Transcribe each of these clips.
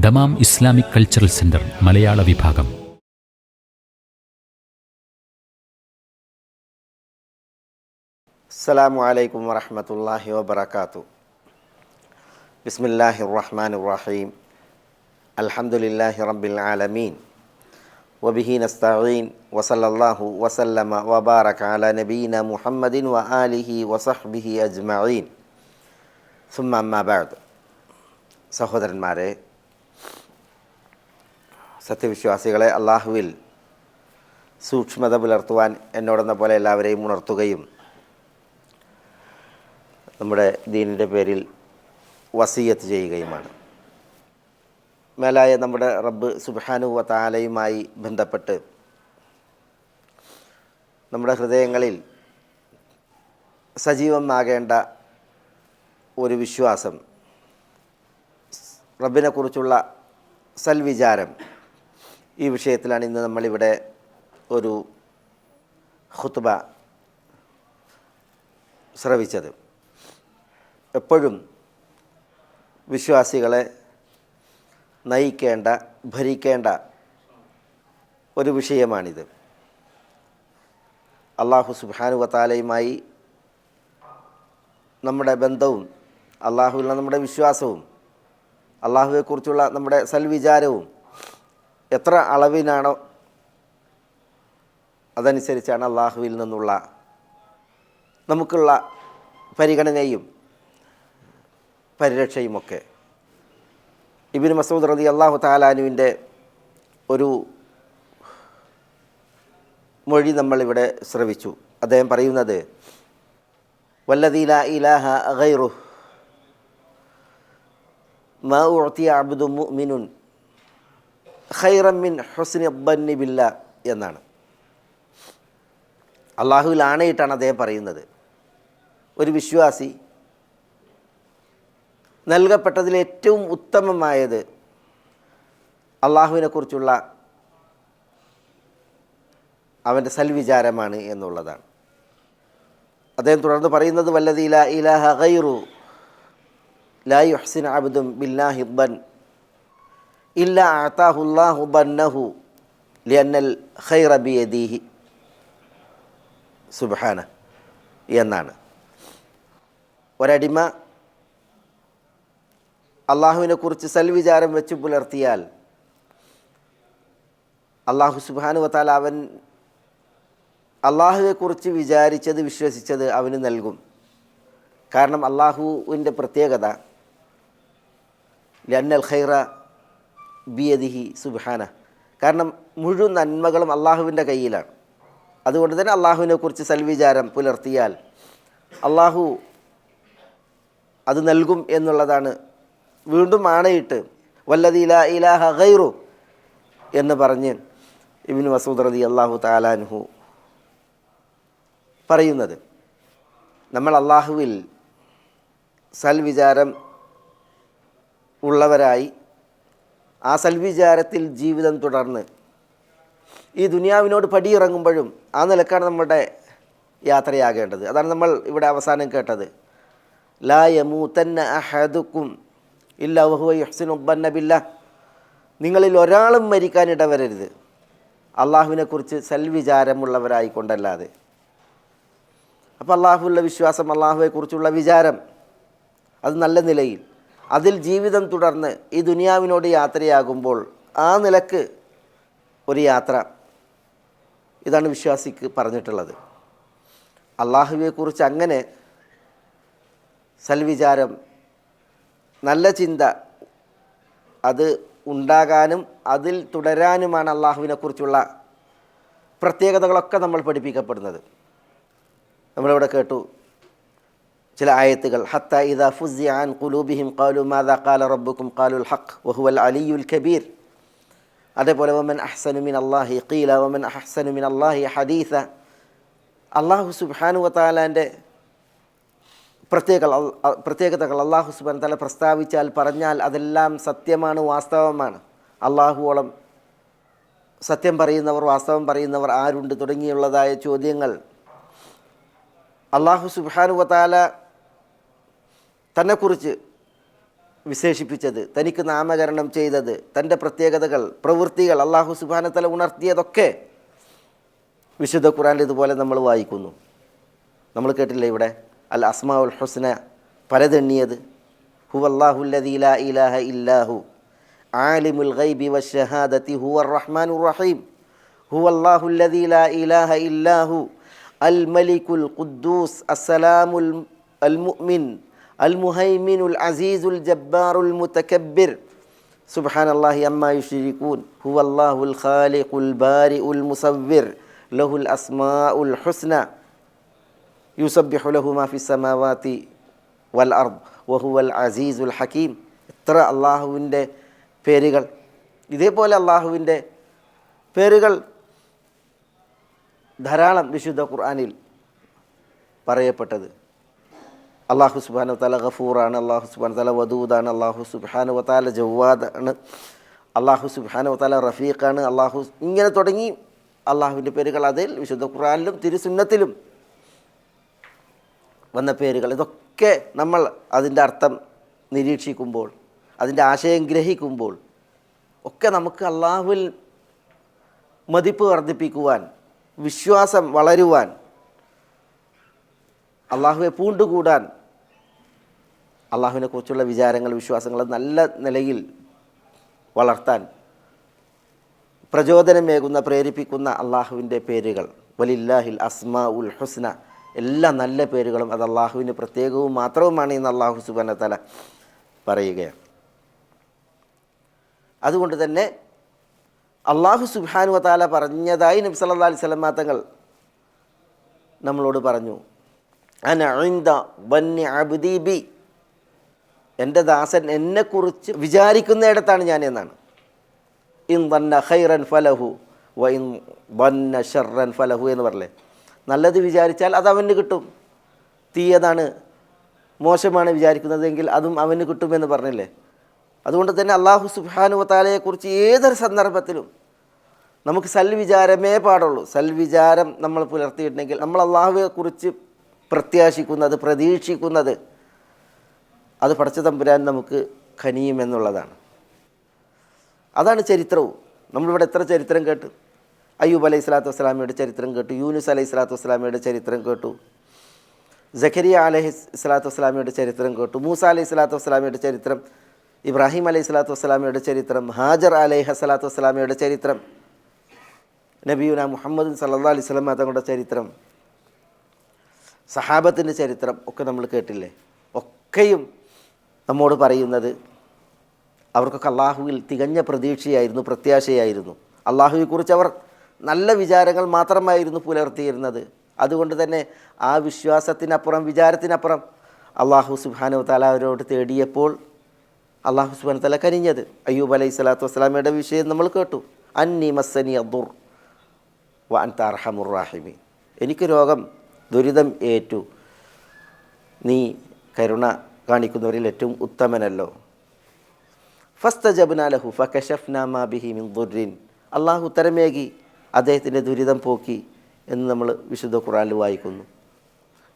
Dammam Islamic cultural centre മലയാള വിഭാഗം. അസ്സലാമു അലൈക്കും വറഹ്മത്തുള്ളാഹി വബറകാതുഹു. ബിസ്മില്ലാഹിർ റഹ്മാനിർ റഹീം. അൽഹംദുലില്ലാഹി റബ്ബിൽ ആലമീൻ വബിഹി നസ്തഈൻ വസല്ലല്ലാഹു വസല്ലമ വബാറക അലാ നബീന മുഹമ്മദിൻ വആലിഹി വസഹ്ബിഹി അജ്മഈൻ. സുമ്മ അമ്മാ ബഅദ്. സഹോദരന്മാരെ, സത്യവിശ്വാസികളെ, അള്ളാഹുവിൽ സൂക്ഷ്മത പുലർത്തുവാൻ എന്നോടെന്ന പോലെ എല്ലാവരെയും ഉണർത്തുകയും നമ്മുടെ ദീനിൻ്റെ പേരിൽ വസിയ്യത്ത് ചെയ്യുകയുമാണ്. മേലായ നമ്മുടെ റബ്ബ് സുബ്ഹാനഹു വ തആലയുമായി ബന്ധപ്പെട്ട് നമ്മുടെ ഹൃദയങ്ങളിൽ സജീവമാകേണ്ട ഒരു വിശ്വാസം, റബ്ബിനെക്കുറിച്ചുള്ള സൽവിചാരം, ഈ വിഷയത്തിലാണ് ഇന്ന് നമ്മളിവിടെ ഒരു ഖുത്ബ ശ്രവിച്ചത്. എപ്പോഴും വിശ്വാസികളെ നയിക്കേണ്ട, ഭരിക്കേണ്ട ഒരു വിഷയമാണിത്. അല്ലാഹു സുബ്ഹാനഹു വ തആലയുമായി നമ്മുടെ ബന്ധവും, അല്ലാഹുവിലുള്ള നമ്മുടെ വിശ്വാസവും, അല്ലാഹുവെക്കുറിച്ചുള്ള നമ്മുടെ സൽവിചാരവും എത്ര അളവിനാണോ അതനുസരിച്ചാണ് അല്ലാഹുവിൽ നിന്നുള്ള നമുക്കുള്ള പരിഗണനയും പരിരക്ഷയുമൊക്കെ. ഇബ്നു മസ്ഊദ് റളിയല്ലാഹു തആല അൻഹുവിൻ്റെ ഒരു മൊഴി നമ്മളിവിടെ ശ്രവിച്ചു. അദ്ദേഹം പറയുന്നത്, വല്ലദീ ലാ ഇലാഹ ഗൈറുഹു മാ ഉഅ്തിയ അബ്ദുൻ മുഅ്മിനുൻ ഖൈറൻ മിൻ ഹുസ്നി അദ്ദന്നി ബില്ലാഹ് എന്നാണ്. അള്ളാഹുവിൽ ആണയിട്ടാണ് അദ്ദേഹം പറയുന്നത്, ഒരു വിശ്വാസി നൽകപ്പെട്ടതിൽ ഏറ്റവും ഉത്തമമായത് അള്ളാഹുവിനെക്കുറിച്ചുള്ള അവൻ്റെ സൽവിചാരമാണ് എന്നുള്ളതാണ്. അദ്ദേഹം തുടർന്ന് പറയുന്നത്, വല്ലദീ ലാ ഇലാഹ ഗൈറു ലാ യുഹ്സിനു അബ്ദുൻ ബില്ലാഹി ദൻ ഇല്ലാ അഅതാഹു അല്ലാഹു ദന്നഹു ലിഅന്നൽ ഖൈറ ബിയദിഹി സുബ്ഹാന എന്നാണ്. ഒരടിമ അള്ളാഹുവിനെക്കുറിച്ച് സൽവിചാരം വെച്ച് പുലർത്തിയാൽ അള്ളാഹു സുബ്ഹാനഹു വ തആല അവൻ അള്ളാഹുവെക്കുറിച്ച് വിചാരിച്ചത്, വിശ്വസിച്ചത് അവന് നൽകും. കാരണം അള്ളാഹുവിൻ്റെ പ്രത്യേകത ലന്നൽ ഖൈറ ബിയദിഹി സുബ്ഹാന, കാരണം മുഴുവൻ നന്മകളും അള്ളാഹുവിൻ്റെ കയ്യിലാണ്. അതുകൊണ്ട് തന്നെ അള്ളാഹുവിനെക്കുറിച്ച് സൽവിചാരം പുലർത്തിയാൽ അള്ളാഹു അത് നൽകും എന്നുള്ളതാണ്. വീണ്ടും ആണയിട്ട് വല്ലദീ ലാ ഇലാഹ ഗൈറു എന്ന് പറഞ്ഞ് ഇബ്നു മസ്ഊദ് റളിയല്ലാഹു തആല അൻഹു പറയുന്നത്, നമ്മൾ അള്ളാഹുവിൽ സൽവിചാരം ഉള്ളവരായി ആ സൽവിചാരത്തിൽ ജീവിതം തുടർന്ന് ഈ ദുനിയാവിനോട് പടിയിറങ്ങുമ്പോഴും ആ നിലക്കാണ് നമ്മുടെ യാത്രയാകേണ്ടത്. അതാണ് നമ്മൾ ഇവിടെ അവസാനം കേട്ടത്, ലാ യമൂതന്ന അഹദുക്കും ഇല്ലാ വഹുവ യുഹ്സിനു ദന്ന ബില്ലാഹ്. നിങ്ങളിൽ ഒരാളും മരിക്കാനിടവരരുത് അള്ളാഹുവിനെക്കുറിച്ച് സൽവിചാരമുള്ളവരായിക്കൊണ്ടല്ലാതെ. അപ്പോൾ അള്ളാഹുവിലുള്ള വിശ്വാസം, അള്ളാഹുവെക്കുറിച്ചുള്ള വിചാരം, അത് നല്ല നിലയിൽ അതിൽ ജീവിതം തുടർന്ന് ഈ ദുനിയാവിനോട് യാത്രയാകുമ്പോൾ ആ നിലക്ക് ഒരു യാത്ര, ഇതാണ് വിശ്വാസിക്ക് പറഞ്ഞിട്ടുള്ളത്. അള്ളാഹുവെക്കുറിച്ച് അങ്ങനെ സൽവിചാരം, നല്ല ചിന്ത അത് ഉണ്ടാകാനും അതിൽ തുടരാനുമാണ് അള്ളാഹുവിനെക്കുറിച്ചുള്ള പ്രത്യേകതകളൊക്കെ നമ്മൾ പഠിപ്പിക്കപ്പെടുന്നത്. നമ്മളിവിടെ കേട്ടു ചില ആയത്തുകൾ, ഹത്താ ഇദാ ഫുസിഅ അൻ ഖുലൂബിഹിം ഖാലൂ മാദാ ഖാല റബ്ബുക്കും ഖാലുൽ ഹഖ് വഹുവൽ അലിയ്യുൽ കബീർ. അതേപോലെ വമൻ അഹ്സനു മിനല്ലാഹി ഖീല വമൻ അഹ്സനു മിനല്ലാഹി ഹദീസ. അല്ലാഹു സുബ്ഹാനഹു വ തആലാൻ്റെ പ്രത്യേകതകൾ അല്ലാഹു സുബ്ഹാനഹു വ തആല പ്രസ്താവിച്ചാൽ, പറഞ്ഞാൽ അതെല്ലാം സത്യമാണ്, വാസ്തവമാണ്. അല്ലാഹുവോളം സത്യം പറയുന്നവർ, വാസ്തവം പറയുന്നവർ ആരുണ്ട് തുടങ്ങിയുള്ളതായ ചോദ്യങ്ങൾ അല്ലാഹു സുബ്ഹാനഹു വ തആല തന്നെക്കുറിച്ച് വിശേഷിപ്പിച്ചത്, തനിക്ക് നാമകരണം ചെയ്തത്, തൻ്റെ പ്രത്യേകതകൾ, പ്രവൃത്തികൾ അല്ലാഹു സുബ്ഹാനഹു വ തആല ഉണർത്തിയതൊക്കെ വിശുദ്ധ ഖുർആനിൽ ഇതുപോലെ നമ്മൾ വായിക്കുന്നു. നമ്മൾ കേട്ടില്ലേ ഇവിടെ അൽ അസ്മാഉൽ ഹുസ്ന പലതെണ്ണിയത്. ഹുവല്ലാഹുല്ലദീ ലാ ഇലാഹ ഇല്ലാഹു ആലിമുൽ ഗൈബി വശ്ശഹാദതി ഹുവർ റഹ്മാനുർ റഹീം. ഹുവല്ലാഹുല്ലദീ ലാ ഇലാഹ ഇല്ലാഹു അൽ മലിക്കുൽ ഖുദ്ദൂസ് അസ്സലാമുൽ അൽ മുഅ്മിൻ അൽ മുഹൈമിനുൽ അസീസുൽ ജബ്ബാറുൽ മുതകബ്ബിർ സുബ്ഹാനല്ലാഹി അമ്മാ യുശ്രികൂൻ. ഹുവല്ലാഹുൽ ഖാലിഖുൽ ബാരിഉൽ മുസവ്വിർ ലഹുൽ അസ്മാഉൽ ഹുസ്ന യുസബ്ബിഹു ലഹു മാ ഫിസ് സമാവാതി വൽ അർദ് വഹുവൽ അസീസുൽ ഹകീം. എത്ര അള്ളാഹുവിൻ്റെ പേരുകൾ! ഇതേപോലെ അള്ളാഹുവിൻ്റെ പേരുകൾ ധാരാളം വിശുദ്ധ ഖുർആനിൽ പറയപ്പെട്ടത്. അള്ളാഹു സുബ്ഹാനഹു വ തആല ഗഫൂറാണ്, അള്ളാഹു സുബ്ഹാനഹു വ തആല വദൂദാണ്, അള്ളാഹു സുബ്ഹാനഹു വ തആല ജവ്വാദാണ്, അള്ളാഹു സുബ്ഹാനഹു വ തആല റഫീഖാണ്, അള്ളാഹു ഇങ്ങനെ തുടങ്ങി അള്ളാഹുവിൻ്റെ പേരുകൾ അതിൽ വിശുദ്ധ ഖുർആനിലും തിരുസുന്നത്തിലും വന്ന പേരുകൾ. ഇതൊക്കെ നമ്മൾ അതിൻ്റെ അർത്ഥം നിരീക്ഷിക്കുമ്പോൾ, അതിൻ്റെ ആശയം ഗ്രഹിക്കുമ്പോൾ ഒക്കെ നമുക്ക് അള്ളാഹുവിൽ മതിപ്പ് വർദ്ധിപ്പിക്കുവാൻ, വിശ്വാസം വളരുവാൻ, അള്ളാഹുവെ പൂണ്ടുകൂടാൻ, അള്ളാഹുവിനെക്കുറിച്ചുള്ള വിചാരങ്ങൾ, വിശ്വാസങ്ങൾ നല്ല നിലയിൽ വളർത്താൻ പ്രചോദനമേകുന്ന, പ്രേരിപ്പിക്കുന്ന അള്ളാഹുവിൻ്റെ പേരുകൾ. വലില്ലാഹിൽ അസ്മാഉൽ ഹുസ്ന, എല്ലാ നല്ല പേരുകളും അത് അള്ളാഹുവിന് പ്രത്യേകവും മാത്രവുമാണ് എന്ന് അള്ളാഹു സുബ്ഹാനഹു വ തആല പറയുകയാണ്. അതുകൊണ്ട് തന്നെ അള്ളാഹു സുബ്ഹാനഹു വ തആല പറഞ്ഞതായി നബി സല്ലല്ലാഹു അലൈഹി വസല്ലം തങ്ങൾ നമ്മളോട് പറഞ്ഞു, അന ഇൻദ വന്നി അബ്ദി ബി, എൻ്റെ ദാസൻ എന്നെക്കുറിച്ച് വിചാരിക്കുന്നിടത്താണ് ഞാൻ എന്നാണ്. ഇൻ ദന്ന ഖൈറൻ ഫലഹു വ ഇൻ ദന്ന ശർറൻ ഫലഹു എന്ന് പറയല്ലേ. നല്ലത് വിചാരിച്ചാൽ അത് അവന് കിട്ടും, തീയതാണ് മോശമാണ് വിചാരിക്കുന്നതെങ്കിൽ അതും അവന് കിട്ടുമെന്ന് പറഞ്ഞില്ലേ. അതുകൊണ്ട് തന്നെ അള്ളാഹു സുബ്ഹാനഹു വ തആലയെക്കുറിച്ച് ഏതൊരു സന്ദർഭത്തിലും നമുക്ക് സൽവിചാരമേ പാടുള്ളൂ. സൽവിചാരം നമ്മൾ പുലർത്തിയിട്ടുണ്ടെങ്കിൽ നമ്മൾ അള്ളാഹുവെക്കുറിച്ച് പ്രത്യാശിക്കുന്നത്, പ്രതീക്ഷിക്കുന്നത് അത് പടച്ച തമ്പുരാൻ നമുക്ക് ഖനിയുമെന്നുള്ളതാണ്. അതാണ് ചരിത്രവും. നമ്മളിവിടെ എത്ര ചരിത്രം കേട്ടു. അയ്യൂബ് അലൈഹി സ്വലാത്തു വസ്സലാമയുടെ ചരിത്രം കേട്ടു, യൂനുസ് അലൈഹി സ്വലാത്തു വസ്സലാമയുടെ ചരിത്രം കേട്ടു, സക്കരിയ അലൈഹി സ്വലാത്തു വസ്സലാമയുടെ ചരിത്രം കേട്ടു, മൂസ അലൈഹി സ്വലാത്തു വസ്സലാമയുടെ ചരിത്രം, ഇബ്രാഹിം അലൈഹി സ്വലാത്തു വസ്സലാമയുടെ ചരിത്രം, ഹാജർ അലൈഹി സ്വലാത്തു വസ്സലാമയുടെ ചരിത്രം, നബിയുന മുഹമ്മദ് സല്ലല്ലാഹു അലൈഹി വസല്ലം തങ്ങളുടെ ചരിത്രം, സഹാബത്തിൻ്റെ ചരിത്രം ഒക്കെ നമ്മൾ കേട്ടില്ലേ. ഒക്കെയും നമ്മോട് പറയുന്നത് അവർക്കൊക്കെ അള്ളാഹുവിൽ തികഞ്ഞ പ്രതീക്ഷയായിരുന്നു, പ്രത്യാശയായിരുന്നു. അള്ളാഹുവെക്കുറിച്ച് അവർ നല്ല വിചാരങ്ങൾ മാത്രമായിരുന്നു പുലർത്തിയിരുന്നത്. അതുകൊണ്ട് തന്നെ ആ വിശ്വാസത്തിനപ്പുറം, വിചാരത്തിനപ്പുറം അള്ളാഹു സുബ്ഹാനഹു വ തആല അവരോട് തേടിയപ്പോൾ അള്ളാഹു സുബ്ഹാനഹു വ തആല കനിഞ്ഞത്. അയ്യൂബ് അലൈഹി സ്വലാത്തു വസ്സലാമയുടെ വിഷയം നമ്മൾ കേട്ടു. അന്നി മസ്സനി അദ്ദുർ വ അൻത അർഹമുർ റാഹിമീൻ, എനിക്ക് രോഗം, ദുരിതം ഏറ്റു, നീ കരുണ കാണിക്കുന്നവരിൽ ഏറ്റവും ഉത്തമനല്ലോ. ഫസ്തജബ്നാ ലഹു ഫകശഫ്നാ മാ ബിഹി മിൻ ദുർരിൻ, അള്ളാഹു ഉത്തരമേകി അദ്ദേഹത്തിൻ്റെ ദുരിതം പോക്കി എന്ന് നമ്മൾ വിശുദ്ധ ഖുർആനിൽ വായിക്കുന്നു.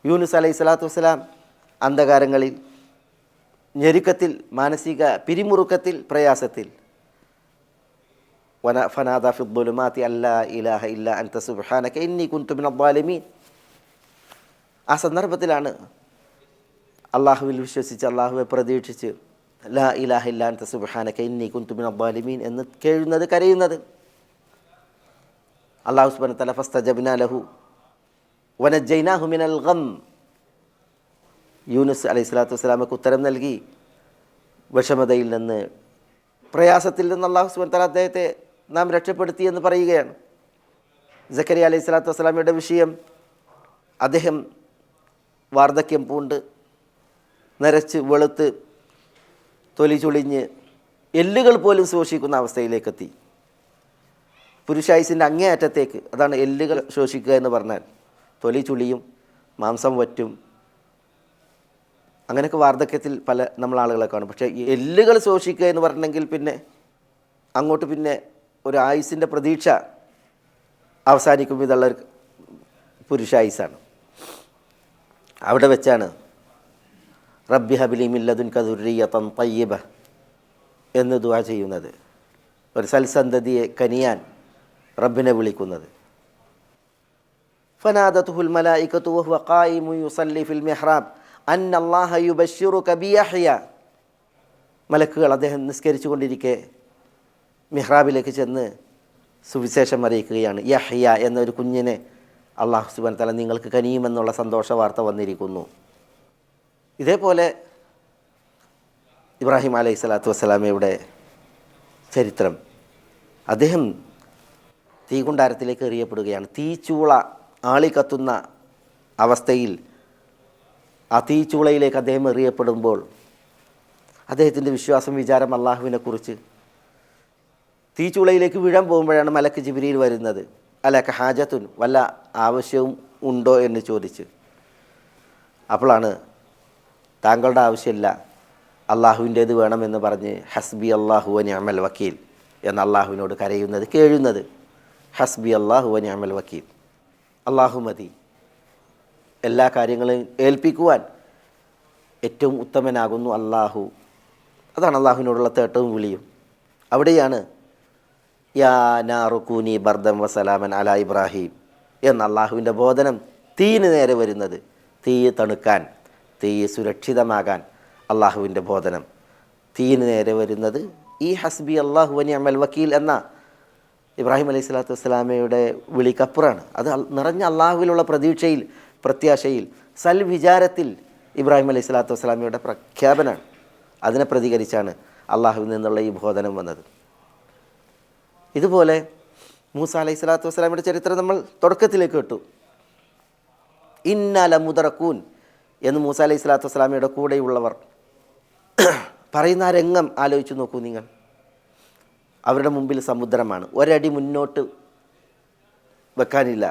യൂനുസ് അലൈഹി സ്വലാത്തു വസ്സലാം അന്ധകാരങ്ങളിൽ, ഞെരുക്കത്തിൽ, മാനസിക പിരിമുറുക്കത്തിൽ, പ്രയാസത്തിൽ, ഫനാദാ ഫി ദുലുമാതി അല്ലാ ഇലാഹ ഇല്ലാ അൻത സുബ്ഹാനക ഇന്നി കുൻതു മിനൽ ളാലിമീൻ. ആ സന്ദർഭത്തിലാണ് അള്ളാഹുവിൽ വിശ്വസിച്ച്, അള്ളാഹുവെ പ്രതീക്ഷിച്ച് ലാ ഇലാഹ ഇല്ലാ അൻത സുബ്ഹാനക ഇന്നി കുൻതു മിനൽ ളാലിമീൻ എന്ന് കേഴുന്നത്, കരയുന്നത്. അല്ലാഹു സുബ്ഹാനഹു വ തആല ഫസ്തജബ്നാ ലഹു വനജ്ജയ്നാഹു മിനൽ ഗം, യൂനുസ് അലൈഹി സ്വലാത്തു വസ്സലാമക്ക് ഉത്തരം നൽകി വിഷമതയിൽ നിന്ന്, പ്രയാസത്തിൽ നിന്ന് അല്ലാഹു സുബ്ഹാനഹു വ തആല അദ്ദേഹത്തെ നാം രക്ഷപ്പെടുത്തി എന്ന് പറയുകയാണ്. സക്കരിയ അലൈഹി സ്വലാത്തു വസ്സലാമയുടെ വിഷയം, അദ്ദേഹം വാർദ്ധക്യം പൂണ്ട്, നരച്ച് വെളുത്ത്, തൊലി ചുളിഞ്ഞ്, എല്ലുകൾ പോലും ശോഷിക്കുന്ന അവസ്ഥയിലേക്കെത്തി. പുരുഷായുസിൻ്റെ അങ്ങേയറ്റത്തേക്ക്. അതാണ് എല്ലുകൾ ശോഷിക്കുക എന്ന് പറഞ്ഞാൽ. തൊലി ചുളിയും, മാംസം വറ്റും, അങ്ങനെയൊക്കെ വാർദ്ധക്യത്തിൽ പല നമ്മൾ ആളുകളെ കാണും. പക്ഷേ ഈ എല്ലുകൾ ശോഷിക്കുക എന്ന് പറഞ്ഞെങ്കിൽ പിന്നെ അങ്ങോട്ട് പിന്നെ ഒരു ആയുസിൻ്റെ പ്രതീക്ഷ അവസാനിക്കും ഇതുള്ള പുരുഷായുസാണ്. അവിടെ വെച്ചാണ് റബ്ബി ഹബ്ലി മിൻ ലദുൻക ദുർരിയ്യതൻ തയ്യിബ എന്ന് ദുആ ചെയ്യുന്നത്, ഒരു സൽസന്തതിയെ കനിയാൻ റബ്ബിനെ വിളിക്കുന്നത്. ഫനാദതുഹുൽ മലായികതു വഹുവ ഖായിമുൻ യുസല്ലി ഫിൽ മിഹ്റാബ് അന്നല്ലാഹ യുബശ്ശിറുക ബിയഹ്യ. മലക്കുകൾ അദ്ദേഹം നിസ്കരിച്ചു കൊണ്ടിരിക്കെ മിഹ്റാബിലേക്ക് ചെന്ന് സുവിശേഷം അറിയിക്കുകയാണ്. യഹ്യ എന്നൊരു കുഞ്ഞിനെ അല്ലാഹു സുബ്ഹാനഹു വ തആല നിങ്ങൾക്ക് കനിയുമെന്നുള്ള സന്തോഷ വാർത്ത വന്നിരിക്കുന്നു. ഇതേപോലെ ഇബ്രാഹിം അലൈഹി സ്വലാത്തു വസ്സലാമയുടെ ചരിത്രം, അദ്ദേഹം തീകുണ്ടാരത്തിലേക്ക് എറിയപ്പെടുകയാണ്. തീച്ചൂള ആളിക്കത്തുന്ന അവസ്ഥയിൽ ആ തീച്ചൂളയിലേക്ക് അദ്ദേഹം എറിയപ്പെടുമ്പോൾ അദ്ദേഹത്തിൻ്റെ വിശ്വാസം, വിചാരം അള്ളാഹുവിനെക്കുറിച്ച്. തീച്ചൂളയിലേക്ക് വീഴാൻ പോകുമ്പോഴാണ് മലക്ക് ജിബ്രീൽ വരുന്നത്. അലക ഹാജത്തുൻ, വല്ല ആവശ്യവും ഉണ്ടോ എന്ന് ചോദിച്ച്. അപ്പോഴാണ് താങ്കളുടെ ആവശ്യമില്ല, അള്ളാഹുവിൻ്റേത് വേണമെന്ന് പറഞ്ഞ് ഹസ്ബി അല്ലാഹു വ നിഅമൽ വക്കീൽ എന്ന് അള്ളാഹുവിനോട് കരയുന്നത്, കേഴുന്നത്. ഹസ്ബി അല്ലാഹു വ നിഅമൽ വക്കീൽ, അള്ളാഹു മതി, എല്ലാ കാര്യങ്ങളും ഏൽപ്പിക്കുവാൻ ഏറ്റവും ഉത്തമനാകുന്നു അള്ളാഹു. അതാണ് അള്ളാഹുവിനോടുള്ള തേട്ടവും വിളിയും. അവിടെയാണ് യാ നാറുകൂനി ബർദം വസലാമൻ അല ഇബ്രാഹിം എന്ന അള്ളാഹുവിൻ്റെ ബോധനം തീയിന് നേരെ വരുന്നത്. തീ തണുക്കാൻ, തീ സുരക്ഷിതമാകാൻ അള്ളാഹുവിൻ്റെ ബോധനം തീയിന് നേരെ വരുന്നത് ഈ ഹസ്ബി അല്ലാഹു വ നിഅമൽ വക്കീൽ എന്ന ഇബ്രാഹിം അലൈഹി സ്വലാത്തു വസ്സലാമയുടെ വിളിക്കപ്പുറമാണ്. അത് നിറഞ്ഞ അള്ളാഹുവിലുള്ള പ്രതീക്ഷയിൽ, പ്രത്യാശയിൽ, സൽവിചാരത്തിൽ ഇബ്രാഹിം അലൈഹി സ്വലാത്തു വസ്സലാമയുടെ പ്രഖ്യാപനമാണ്. അതിനെ പ്രതികരിച്ചാണ് അള്ളാഹുവിൽ നിന്നുള്ള ഈ ബോധനം വന്നത്. ഇതുപോലെ മൂസ അലൈഹി സ്വലാത്തു വസ്സലാമയുടെ ചരിത്രം നമ്മൾ തുടക്കത്തിലേക്ക് കേട്ടു. ഇന്നാ ലമുദറകൂൻ എന്ന് മൂസ അലൈഹി സ്വലാത്തു വസ്സലാമയുടെ കൂടെയുള്ളവർ പറയുന്ന ആ രംഗം ആലോചിച്ച് നോക്കൂ നിങ്ങൾ. അവരുടെ മുമ്പിൽ സമുദ്രമാണ്, ഒരടി മുന്നോട്ട് വെക്കാനില്ല,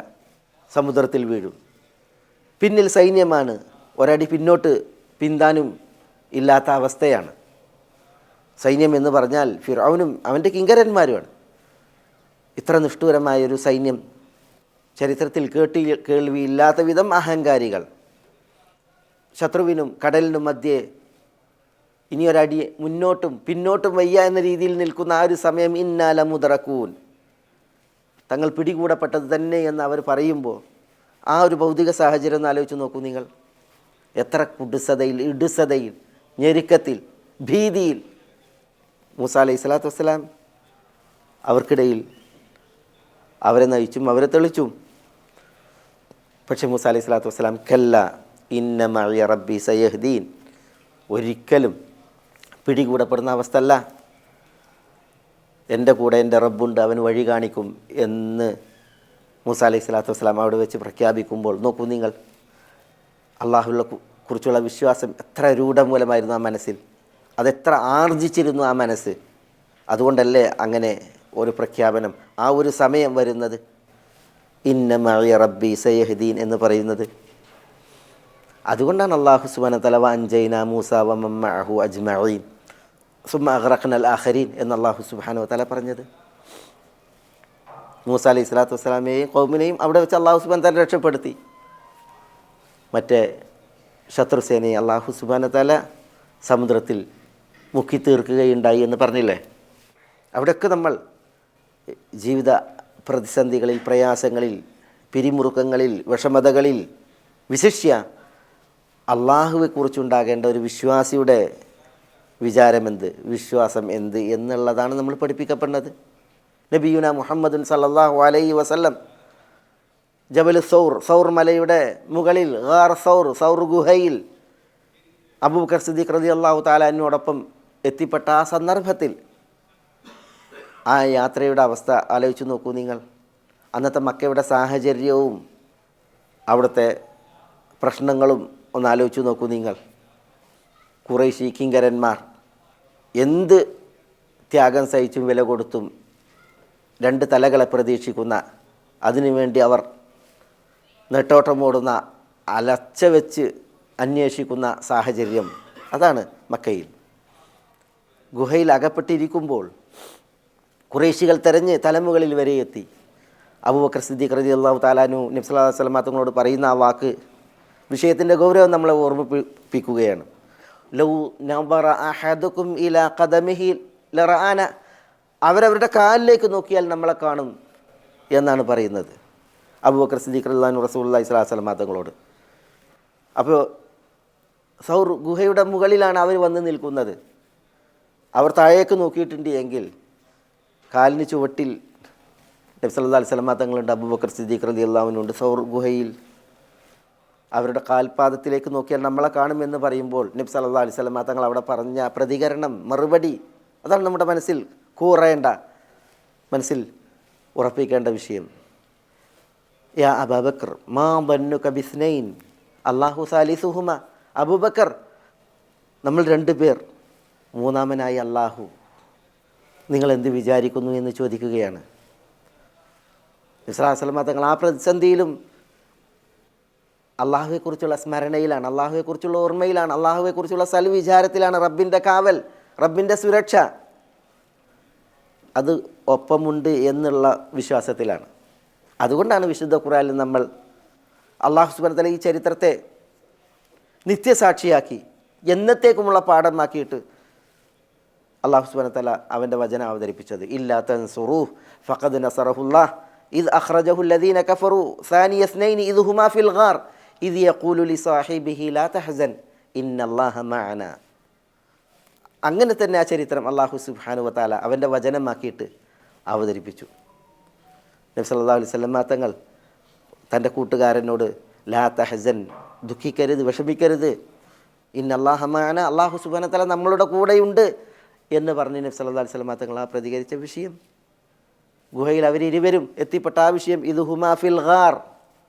സമുദ്രത്തിൽ വീഴും. പിന്നിൽ സൈന്യമാണ്, ഒരടി പിന്നോട്ട് പിന്താനും ഇല്ലാത്ത അവസ്ഥയാണ്. സൈന്യം എന്ന് പറഞ്ഞാൽ ഫിർഔനും അവൻ്റെ കിങ്കരന്മാരുമാണ്. ഇത്ര നിഷ്ഠൂരമായൊരു സൈന്യം ചരിത്രത്തിൽ കേൾവിയില്ലാത്ത വിധം അഹങ്കാരികൾ. ശത്രുവിനും കടലിനും മധ്യേ ഇനിയൊരടി മുന്നോട്ടും പിന്നോട്ടും വയ്യ എന്ന രീതിയിൽ നിൽക്കുന്ന ആ ഒരു സമയം ഇന്നാ ലമുദറകൂൻ, തങ്ങൾ പിടികൂടപ്പെട്ടത് തന്നെ എന്ന് അവർ പറയുമ്പോൾ ആ ഒരു ഭൗതിക സാഹചര്യം ഒന്ന് ആലോചിച്ച് നോക്കൂ നിങ്ങൾ. എത്ര കുടുസതയിൽ, ഇടുസതയിൽ, ഞെരുക്കത്തിൽ, ഭീതിയിൽ മൂസ അലൈഹി സ്വലാത്തു വസ്സലാം അവർക്കിടയിൽ അവരെ നയിച്ചും അവരെ തെളിച്ചും. പക്ഷേ മൂസ അലൈഹി സ്വലാത്തു വസ്സലാം കല്ല ഇന്ന മഅയ റബ്ബി സയഹ്ദീൻ, ഒരിക്കലും പിടികൂടപ്പെടുന്ന അവസ്ഥ അല്ല, എൻ്റെ കൂടെ എൻ്റെ റബ്ബുണ്ട്, അവന് വഴി കാണിക്കും എന്ന് മൂസ അലൈഹി സ്വലാത്തു വസ്സലാം അവിടെ വെച്ച് പ്രഖ്യാപിക്കുമ്പോൾ നോക്കൂ നിങ്ങൾ, അള്ളാഹുവിനെ കുറിച്ചുള്ള വിശ്വാസം എത്ര രൂഢമൂലമായിരുന്നു ആ മനസ്സിൽ, അതെത്ര ആർജിച്ചിരുന്നു ആ മനസ്സ്. അതുകൊണ്ടല്ലേ അങ്ങനെ ഒരു പ്രഖ്യാപനം, ആ ഒരു സമയം വരുന്നത്, ഇന്ന മഅയ റബ്ബി സയഹ്ദീൻ എന്ന് പറയുന്നത്. അതുകൊണ്ടാണ് അല്ലാഹു സുബ്ഹാനഹു വ തആല അൻജൈനാ മൂസ വ മൻ മഅഹു അജ്മഈൻ സുമ്മ അഗ്റഖ്നൽ ആഖരീൻ എന്ന് അല്ലാഹു സുബ്ഹാനഹു വ തആല പറഞ്ഞത്. മൂസ അലൈഹി സ്വലാത്തു വസ്സലാമയെയും ഖൗമിനെയും അവിടെ വെച്ച് അല്ലാഹു സുബ്ഹാനഹു വ തആല രക്ഷപ്പെടുത്തി. മറ്റേ ശത്രുസേനയെ അല്ലാഹു സുബ്ഹാനഹു വ തആല സമുദ്രത്തിൽ മുക്കി തീർക്കുകയുണ്ടായി എന്ന് പറഞ്ഞില്ലേ. അവിടെയൊക്കെ നമ്മൾ ജീവിത പ്രതിസന്ധികളിൽ, പ്രയാസങ്ങളിൽ, പിരിമുറുക്കങ്ങളിൽ, വിഷമതകളിൽ, വിശിഷ്യ അള്ളാഹുവെക്കുറിച്ചുണ്ടാകേണ്ട ഒരു വിശ്വാസിയുടെ വിചാരമെന്ത്, വിശ്വാസം എന്ത് എന്നുള്ളതാണ് നമ്മൾ പഠിപ്പിക്കപ്പെടുന്നത്. നബിയുന മുഹമ്മദുൻ സല്ലല്ലാഹു അലൈഹി വസല്ലം ജബൽ സൗർ മലയുടെ മുകളിൽ സൗർ ഗുഹയിൽ അബൂബക്കർ സിദ്ദീഖ് റളിയല്ലാഹു തആല അൻഹുവോടൊപ്പം എത്തിപ്പെട്ട ആ സന്ദർഭത്തിൽ ആ യാത്രയുടെ അവസ്ഥ ആലോചിച്ച് നോക്കൂ നിങ്ങൾ. അന്നത്തെ മക്കയുടെ സാഹചര്യവും അവിടുത്തെ പ്രശ്നങ്ങളും ഒന്ന് ആലോചിച്ച് നോക്കൂ നിങ്ങൾ. ഖുറൈശി കിങ്കരന്മാർ എന്ത് ത്യാഗം സഹിച്ചും വില കൊടുത്തും രണ്ട് തലകളെ പ്രതീക്ഷിക്കുന്ന, അതിനുവേണ്ടി അവർ നെട്ടോട്ടമോടുന്ന, അലച്ച വെച്ച് അന്വേഷിക്കുന്ന സാഹചര്യം അതാണ് മക്കയിൽ. ഗുഹയിൽ അകപ്പെട്ടിരിക്കുമ്പോൾ ഖുറൈശികൾ തെരഞ്ഞ് തലമുകളിൽ വരെ എത്തി. അബൂബക്കർ സിദ്ദീഖ് റളിയല്ലാഹു തആല അൻഹു നബി സല്ലല്ലാഹു അലൈഹി വസല്ലം തങ്ങളോട് പറയുന്ന ആ വാക്ക് വിഷയത്തിൻ്റെ ഗൗരവം നമ്മളെ ഓർമ്മിപ്പിക്കുകയാണ്. ലൗ നബറ അഹദുക്കും ഇലാ ഖദമിഹി ലറആന, അവരവരുടെ കാലിലേക്ക് നോക്കിയാൽ നമ്മളെ കാണും എന്നാണ് പറയുന്നത് അബൂബക്കർ സിദ്ദീഖ് റളിയല്ലാഹു അൻഹു റസൂലുള്ളാഹി സ്വല്ലല്ലാഹു അലൈഹി വസല്ലം തങ്ങളോട്. അപ്പോൾ സൗർ ഗുഹയുടെ മുകളിലാണ് അവർ വന്ന് നിൽക്കുന്നത്. അവർ താഴേക്ക് നോക്കിയിട്ടുണ്ട് എങ്കിൽ കാലിന് ചുവട്ടിൽ നബി സല്ലല്ലാഹു അലൈഹി വസല്ലം തങ്ങളുണ്ട്, അബൂബക്കർ സിദ്ദീഖ് റളിയല്ലാഹു അൻഹു ഉണ്ട്. സൗർ ഗുഹയിൽ അവരുടെ കാൽപാദത്തിലേക്ക് നോക്കിയാൽ നമ്മളെ കാണുമെന്ന് പറയുമ്പോൾ നബി സല്ലല്ലാഹു അലൈഹി വസല്ലം തങ്ങൾ അവിടെ പറഞ്ഞ പ്രതികരണം, മറുപടി, അതാണ് നമ്മുടെ മനസ്സിൽ കൂറേണ്ട, മനസ്സിൽ ഉറപ്പിക്കേണ്ട വിഷയം. യാ അബൂബക്കർ മാ ബന്നുക ബിസ്നൈൻ അല്ലാഹു സാലിസുഹുമ, അബൂബക്കർ നമ്മൾ 2 പേർ, മൂന്നാമനായി അള്ളാഹു, നിങ്ങൾ എന്ത് വിചാരിക്കുന്നു എന്ന് ചോദിക്കുകയാണ്. നബി സല്ലല്ലാഹു അലൈഹി വസല്ലം തങ്ങൾ ആ പ്രതിസന്ധിയിലും അള്ളാഹുവെക്കുറിച്ചുള്ള സ്മരണയിലാണ്, അള്ളാഹുവെക്കുറിച്ചുള്ള ഓർമ്മയിലാണ്, അള്ളാഹുവെക്കുറിച്ചുള്ള സൽവിചാരത്തിലാണ്. റബ്ബിൻ്റെ കാവൽ, റബ്ബിൻ്റെ സുരക്ഷ അത് ഒപ്പമുണ്ട് എന്നുള്ള വിശ്വാസത്തിലാണ്. അതുകൊണ്ടാണ് വിശുദ്ധ ഖുർആനിൽ നമ്മൾ അള്ളാഹു സുബ്ഹാനഹു വ തആല ഈ ചരിത്രത്തെ നിത്യസാക്ഷിയാക്കി എന്നത്തേക്കുമുള്ള പാഠമാക്കിയിട്ട് അള്ളാഹു സുബ്ഹാനഹു വ തആല അവൻ്റെ വചനം അവതരിപ്പിച്ചത്. ഇല്ലാ തൻസുറൂഹ് ഫഖദ് നസറഹുല്ലാഹ് ഇദ് അഖ്റജഹു അല്ലദീന കഫറു സാനിയ ഇസ്നൈനി ഇദ് ഹുമാ ഫിൽ ഗാർ ഇദ് യഖൂലു ലിസാഹിബിഹി ലാ തഹ്സൻ ഇന്നല്ലാഹ മഅനാ. അങ്ങനെ തന്നെ ആ ചരിത്രം അള്ളാഹു സുബ്ഹാനഹു വ തആല അവൻ്റെ വചനമാക്കിയിട്ട് അവതരിപ്പിച്ചു. നബി സല്ലല്ലാഹു അലൈഹി വസല്ലം തങ്ങൾ തൻ്റെ കൂട്ടുകാരനോട് ലാ തഹ്സൻ, ദുഃഖിക്കരുത്, വിഷമിക്കരുത്, ഇന്നല്ലാഹ മഅനാ, അള്ളാഹു സുബ്ഹാനഹു വ തആല നമ്മളുടെ കൂടെയുണ്ട് എന്ന് പറഞ്ഞ് നബി സല്ലല്ലാഹു അലൈഹി വസല്ലം തങ്ങൾ ആ പ്രതികരിച്ച വിഷയം, ഗുഹയിൽ അവരിരുവരും എത്തിപ്പെട്ട ആ വിഷയം, ഇത് ഹുമാ ഫിൽ ഗാർ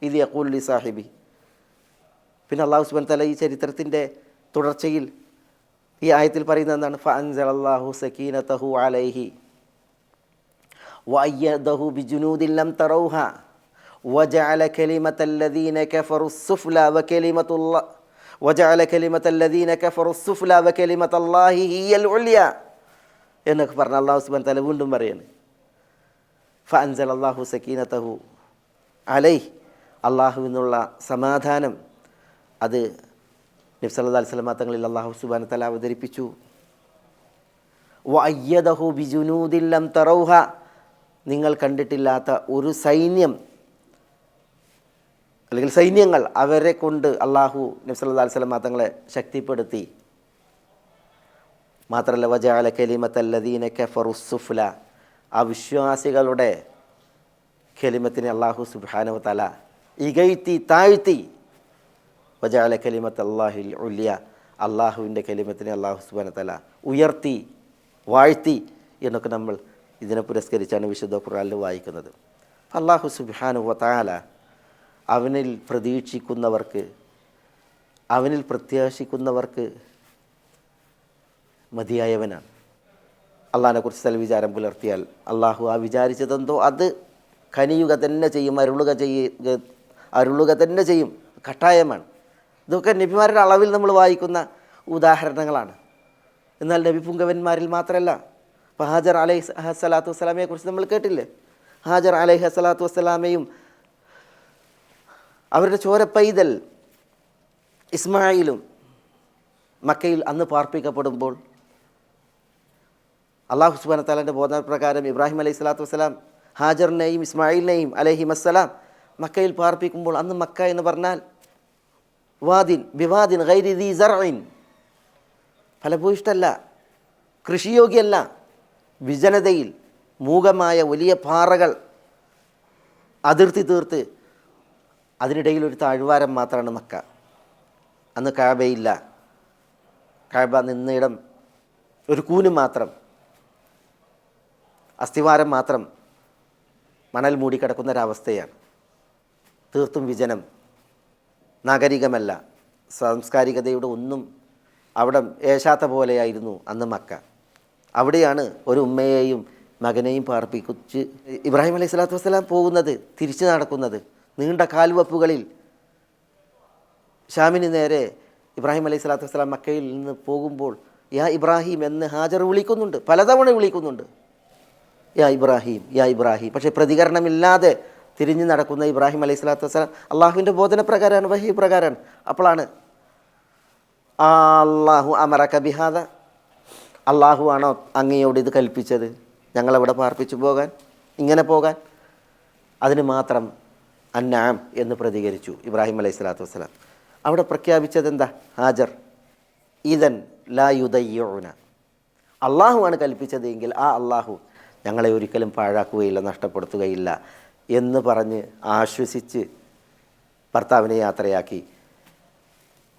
ഇത് യഖൂലു ലി സാഹിബി. പിന്നെ അള്ളാഹു സുബ്ഹാനഹു വ തആല ഈ ചരിത്രത്തിൻ്റെ തുടർച്ചയിൽ ഈ ആയത്തിൽ പറയുന്നത് എന്താണ്? ഫഅൻസലല്ലാഹു സകീനതഹു അലൈഹി വഅയ്യദഹു ബിജുനൂദിൻ ലം തറൗഹ വജഅല കലിമത്തല്ലദീന കഫറു السفلى വകലിമത്തുല്ലാഹ് വജഅല കലിമത്തല്ലദീന കഫറു السفلى വകലിമത്തുല്ലാഹി ഹിയൽ ഉൽയ എന്നൊക്കെ പറഞ്ഞ അള്ളാഹു സുബ്ഹാനഹു വ തആല വീണ്ടും പറയാണ് ഫഅൻസലല്ലാഹു സകീനതഹു അലൈഹി, അള്ളാഹു എന്നുള്ള സമാധാനം അത് നബി സല്ലല്ലാഹു അലൈഹി വസല്ലം തങ്ങളിൽ അള്ളാഹു സുബ്ഹാനഹു വ തആല അവതരിപ്പിച്ചു. വഅയ്യദഹു ബിജുനൂദിൻ ലം തറൗഹ, നിങ്ങൾ കണ്ടിട്ടില്ലാത്ത ഒരു സൈന്യം അല്ലെങ്കിൽ സൈന്യങ്ങൾ അവരെ കൊണ്ട് അള്ളാഹു നബി സല്ലല്ലാഹു അലൈഹി വസല്ലം തങ്ങളെ ശക്തിപ്പെടുത്തി. മാത്രമല്ല വജഅല കലിമത്തല്ലദീന കഫറു السفല, ആ വിശ്വാസികളുടെ കലിമത്തിനെ അള്ളാഹു സുബ്ഹാനഹു വ തആല ഇകഴ്ത്തി താഴ്ത്തി. വജഅല കലിമത്തല്ലാഹിൽ ഉൽയ, അള്ളാഹുവിൻ്റെ കലിമത്തിനെ അള്ളാഹു സുബ്ഹാനഹു വ തആല ഉയർത്തി വാഴ്ത്തി എന്നൊക്കെ നമ്മൾ ഇതിനെ പുരസ്കരിച്ചാണ് വിശുദ്ധ ഖുർആനിൽ വായിക്കുന്നത്. അള്ളാഹു സുബ്ഹാനഹു വ തആല അവനിൽ പ്രതീക്ഷിക്കുന്നവർക്ക്, അവനിൽ പ്രത്യാശിക്കുന്നവർക്ക് മതിയായവനാണ്. അള്ളാഹിനെക്കുറിച്ച് സൽവിചാരം പുലർത്തിയാൽ അള്ളാഹു ആ വിചാരിച്ചതെന്തോ അത് കനിയുക തന്നെ ചെയ്യും, അരുളുക തന്നെ ചെയ്യും, കട്ടായമാണ്. ഇതൊക്കെ നബിമാരുടെ അളവിൽ നമ്മൾ വായിക്കുന്ന ഉദാഹരണങ്ങളാണ്. എന്നാൽ നബി പുങ്കവന്മാരിൽ മാത്രമല്ല. ഇപ്പോൾ ഹാജർ അലൈഹി സ്വലാത്തു വസ്സലാമയെ കുറിച്ച് നമ്മൾ കേട്ടില്ലേ? ഹാജർ അലൈഹി സ്വലാത്തു വസ്സലാമയും അവരുടെ ചോരപ്പൈതൽ ഇസ്മായിലും മക്കയിൽ അന്ന് പാർപ്പിക്കപ്പെടുമ്പോൾ അള്ളാഹു സുബ്ഹാനഹു വ തആലയുടെ ബോധനപ്രകാരം ഇബ്രാഹിം അലൈഹി സ്വലാത്തു വസ്സലാം ഹാജറിനെയും ഇസ്മായിലിനെയും അലൈഹിമസ്സലാം മക്കയിൽ പാർപ്പിക്കുമ്പോൾ അന്ന് മക്ക എന്ന് പറഞ്ഞാൽ വാദിൻ ബിവാദിൻ ഗൈരി ദീ സർഇൻ, ഫലഭൂയിഷ്ടല്ല, കൃഷിയോഗ്യമല്ല, വിജനതയിൽ മൂകമായ വലിയ പാറകൾ അതിർത്തി തീർത്ത് അതിനിടയിൽ ഒരു താഴ്വാരം മാത്രമാണ് മക്ക. അന്ന് കഅബയില്ല, കഅബ നിന്നിടം ഒരു കൂന് മാത്രം, അസ്ഥിവാരം മാത്രം മണൽ മൂടിക്കിടക്കുന്നൊരവസ്ഥയാണ്. തീർത്തും വിജനം, നാഗരികമല്ല, സാംസ്കാരികതയുടെ ഒന്നും അവിടെ ഏശാത്ത പോലെയായിരുന്നു അന്ന് മക്ക. അവിടെയാണ് ഒരു ഉമ്മയെയും മകനെയും പാർപ്പിച്ച് ഇബ്രാഹിം അലൈഹി സ്വലാത്തു വസ്സലാം പോകുന്നത്, തിരിച്ചു നടക്കുന്നത്. നീണ്ട കാൽവെപ്പുകളിൽ ഷാമിന് നേരെ ഇബ്രാഹിം അലൈഹി സ്വലാത്തു വസ്സലാം മക്കയിൽ നിന്ന് പോകുമ്പോൾ യാ ഇബ്രാഹിം എന്ന് ഹാജർ വിളിക്കുന്നുണ്ട്, പലതവണ വിളിക്കുന്നുണ്ട്, യാ ഇബ്രാഹിം യാ ഇബ്രാഹിം. പക്ഷേ പ്രതികരണമില്ലാതെ തിരിഞ്ഞു നടക്കുന്ന ഇബ്രാഹിം അലൈഹി സ്വലാത്തു വസ്സലാം അള്ളാഹുവിൻ്റെ ബോധനപ്രകാരമാണ്, വഹി പ്രകാരമാണ്. അപ്പോഴാണ് അല്ലാഹു അമറക ബിഹാദ, അള്ളാഹു ആണോ അങ്ങയോട് ഇത് കൽപ്പിച്ചത് ഞങ്ങളവിടെ പാർപ്പിച്ചു പോകാൻ, ഇങ്ങനെ പോകാൻ? അതിന് മാത്രം അന്നാം എന്ന് പ്രതികരിച്ചു ഇബ്രാഹിം അലൈഹി സ്വലാത്തു വസ്സലാം. അവിടെ പ്രഖ്യാപിച്ചത് എന്താ? ഹാജർ ഇദൻ ലാ യുദയ്യുന, അള്ളാഹുവാണ് കൽപ്പിച്ചത് എങ്കിൽ ആ അള്ളാഹു ഞങ്ങളെ ഒരിക്കലും പാഴാക്കുകയില്ല, നഷ്ടപ്പെടുത്തുകയില്ല എന്ന് പറഞ്ഞ് ആശ്വസിച്ച് ഭർത്താവിനെ യാത്രയാക്കി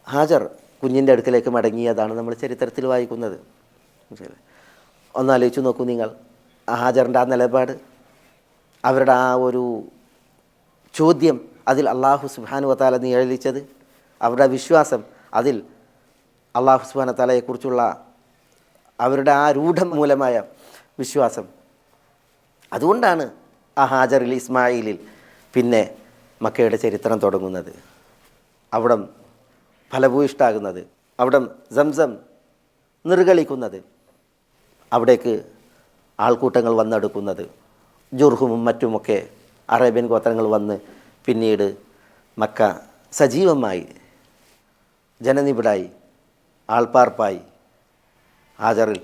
ഹാജർ കുഞ്ഞിൻ്റെ അടുക്കലേക്ക് മടങ്ങിയതാണ് നമ്മൾ ചരിത്രത്തിൽ വായിക്കുന്നത്. ഒന്നാലോചിച്ച് നോക്കൂ നിങ്ങൾ, ഹാജറിൻ്റെ ആ നിലപാട്, അവരുടെ ആ ഒരു ചോദ്യം, അതിൽ അള്ളാഹു സുബ്ഹാനഹു വ തആല നിഴലിച്ചത്, അവരുടെ വിശ്വാസം, അതിൽ അള്ളാഹു സുബ്ഹാനഹു വ തആലയെക്കുറിച്ചുള്ള അവരുടെ ആ രൂഢമൂലമായ വിശ്വാസം. അതുകൊണ്ടാണ് ആ ഹാജറിൽ, ഇസ്മായിലിൽ പിന്നെ മക്കയുടെ ചരിത്രം തുടങ്ങുന്നത്, അവിടം ഫലഭൂയിഷ്ടാകുന്നത്, അവിടം സംസം നിർഗളിക്കുന്നത്, അവിടേക്ക് ആൾക്കൂട്ടങ്ങൾ വന്നെടുക്കുന്നത്, ജുർഹുമും മറ്റുമൊക്കെ അറേബ്യൻ ഗോത്രങ്ങൾ വന്ന് പിന്നീട് മക്ക സജീവമായി ജനനിബിഡായി ആൾപ്പാർപ്പായി. ഹാജറിൽ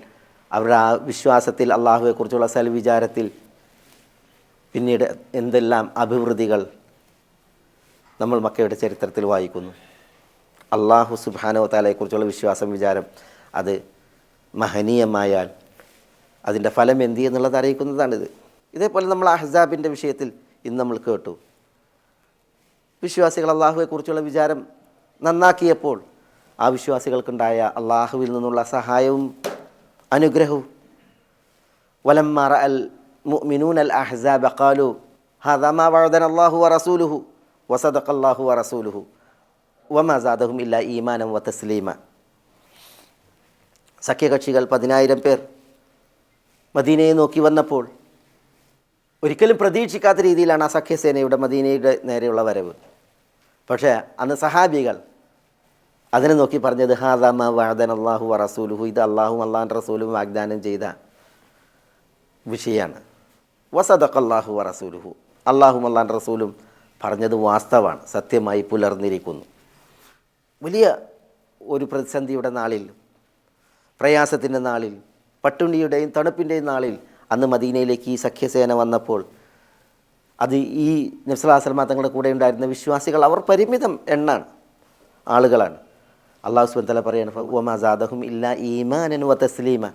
അവരുടെ ആ വിശ്വാസത്തിൽ, അള്ളാഹുവെക്കുറിച്ചുള്ള സൽവിചാരത്തിൽ പിന്നീട് എന്തെല്ലാം അഭിവൃദ്ധികൾ നമ്മൾ മക്കയുടെ ചരിത്രത്തിൽ വായിക്കുന്നു. അള്ളാഹു സുബ്ഹാനഹു വ തആലയെക്കുറിച്ചുള്ള വിശ്വാസം, വിചാരം അത് മഹനീയമായാൽ അതിൻ്റെ ഫലം എന്ത് എന്നുള്ളത് അറിയിക്കുന്നതാണിത്. ഇതേപോലെ നമ്മൾ അഹ്സാബിൻ്റെ വിഷയത്തിൽ ഇന്ന് നമ്മൾ കേട്ടു, വിശ്വാസികൾ അള്ളാഹുവെക്കുറിച്ചുള്ള വിചാരം നന്നാക്കിയപ്പോൾ ആ വിശ്വാസികൾക്കുണ്ടായ അള്ളാഹുവിൽ നിന്നുള്ള സഹായവും അനുഗ്രഹവും. വലമ്മാ റഅൽ മുഅ്മിനൂന അൽ അഹ്സാബ ഖാലു ഹാദാ മാ വഅദന അല്ലാഹു വറസൂലുഹു വസദഖ അല്ലാഹു വറസൂലുഹു വമാ സാദഹും ഇല്ലാ ഈമാനൻ വതസ്ലീമ. സഖ്യകക്ഷികൾ 10,000 പേർ മദീനയെ നോക്കി വന്നപ്പോൾ ഒരിക്കലും പ്രതീക്ഷിക്കാത്ത രീതിയിലാണ് ആ സഖ്യസേനയുടെ മദീനയുടെ നേരെയുള്ള വരവ്. പക്ഷേ അന്ന് സഹാബികൾ അതിനെ നോക്കി പറഞ്ഞത് ഹാദാ മാ വഅദന അല്ലാഹു വറസൂലുഹു, ഇത് അള്ളാഹും അള്ളാഹുവിൻ്റെ റസൂലും വാഗ്ദാനം ചെയ്ത വിഷയമാണ്. വസദഖ അല്ലാഹു വറസൂലുഹു, അള്ളാഹും അള്ളാഹുവിൻ്റെ റസൂലും പറഞ്ഞത് വാസ്തവമാണ്, സത്യമായി പുലർന്നിരിക്കുന്നു. വലിയ ഒരു പ്രതിസന്ധിയുടെ നാളിൽ, പ്രയാസത്തിൻ്റെ നാളിൽ, പട്ടുണിയുടെയും തണുപ്പിൻ്റെയും നാളിൽ അന്ന് മദീനയിലേക്ക് ഈ സഖ്യസേന വന്നപ്പോൾ അത് ഈ നബി സല്ലല്ലാഹു അലൈഹി വസല്ലം തങ്ങളുടെ കൂടെ ഉണ്ടായിരുന്ന വിശ്വാസികൾ, അവർ പരിമിതം എണ്ണാണ്, ആളുകളാണ്. അള്ളാഹു സുബ്ഹാനഹു വ തആല പറയാണ് വമാ സാദഹും ഇല്ലാ ഈമാനൻ വതസ്ലീമ,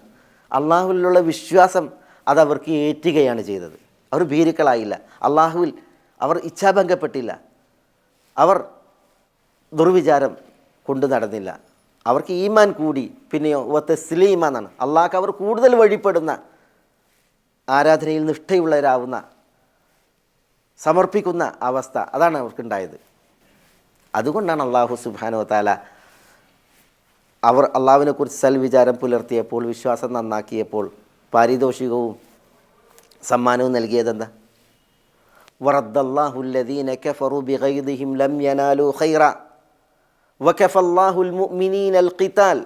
അള്ളാഹുവിലുള്ള വിശ്വാസം അതവർക്ക് ഏറ്റുകയാണ് ചെയ്തത്. അവർ ഭീരുക്കളായില്ല, അള്ളാഹുവിൽ അവർ ഇച്ഛാഭംഗപ്പെട്ടില്ല, അവർ ദുർവിചാരം കൊണ്ടു നടന്നില്ല, അവർക്ക് ഈമാൻ കൂടി. പിന്നെയോ വതസ്ലീമ എന്നാണ്, അള്ളാഹ്ക്ക് അവർ കൂടുതൽ വഴിപ്പെടുന്ന, ആരാധനയിൽ നിഷ്ഠയുള്ളവരാവുന്ന, സമർപ്പിക്കുന്ന അവസ്ഥ, അതാണ് അവർക്കുണ്ടായത്. അതുകൊണ്ടാണ് അള്ളാഹു സുബ്ഹാനഹു വ തആല അവർ അള്ളാഹുവിനെക്കുറിച്ച് സൽവിചാരം പുലർത്തിയപ്പോൾ, വിശ്വാസം നന്നാക്കിയപ്പോൾ പാരിതോഷികവും സമ്മാനവും നൽകിയതെന്താ? വറദ്ദല്ലാഹു അല്ലദീന കഫറു ബിഗൈദിഹിം ലം യനാലു ഖൈറ വകഫല്ലാഹുൽ മുഅ്മിനീനൽ ഖിതാൽ